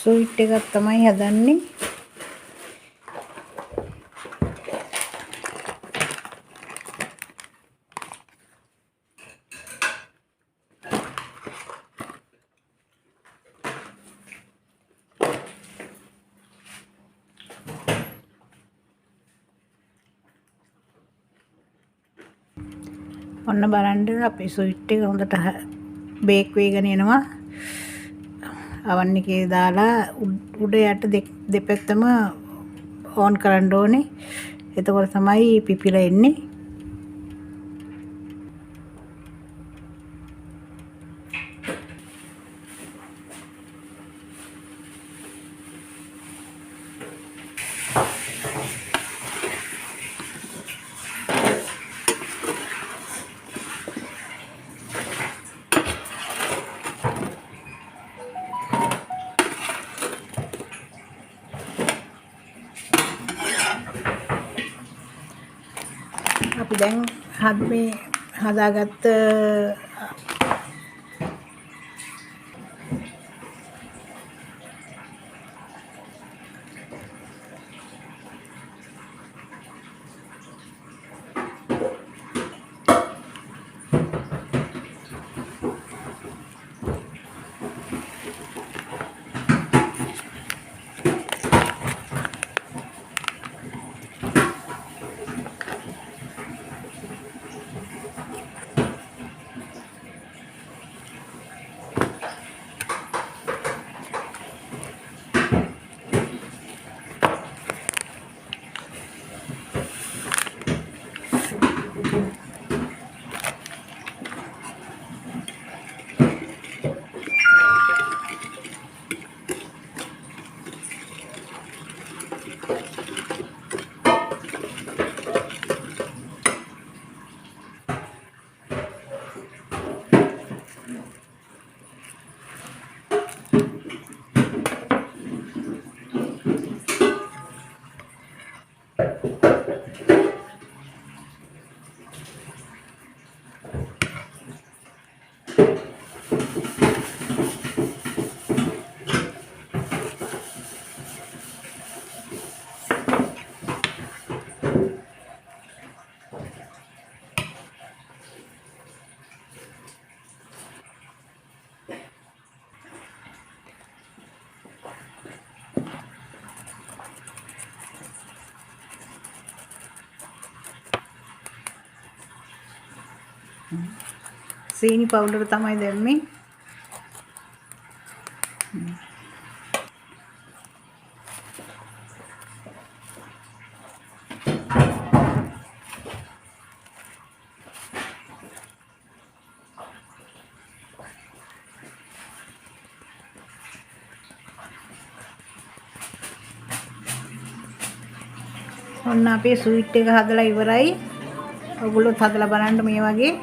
Sweet එකක් තමයි හදන්නේ. ඔන්න බලන්න අපේ ස්වීට් එක හොඳට බේක් වෙගෙන එනවා. oven එකේ දාලා උඩ යට දෙපැත්තම ඕන් කරන්න ඕනේ. එතකොට තමයි පිපිලා එන්නේ. අපි දැන් මේ හදාගත්ත සීනි පවුඩර් තමයි දැම්මේ. ඔන්න අපේ ස්වීට් එක හදලා ඉවරයි. ඔයගොල්ලොත් හදලා බලන්න මේ වගේ.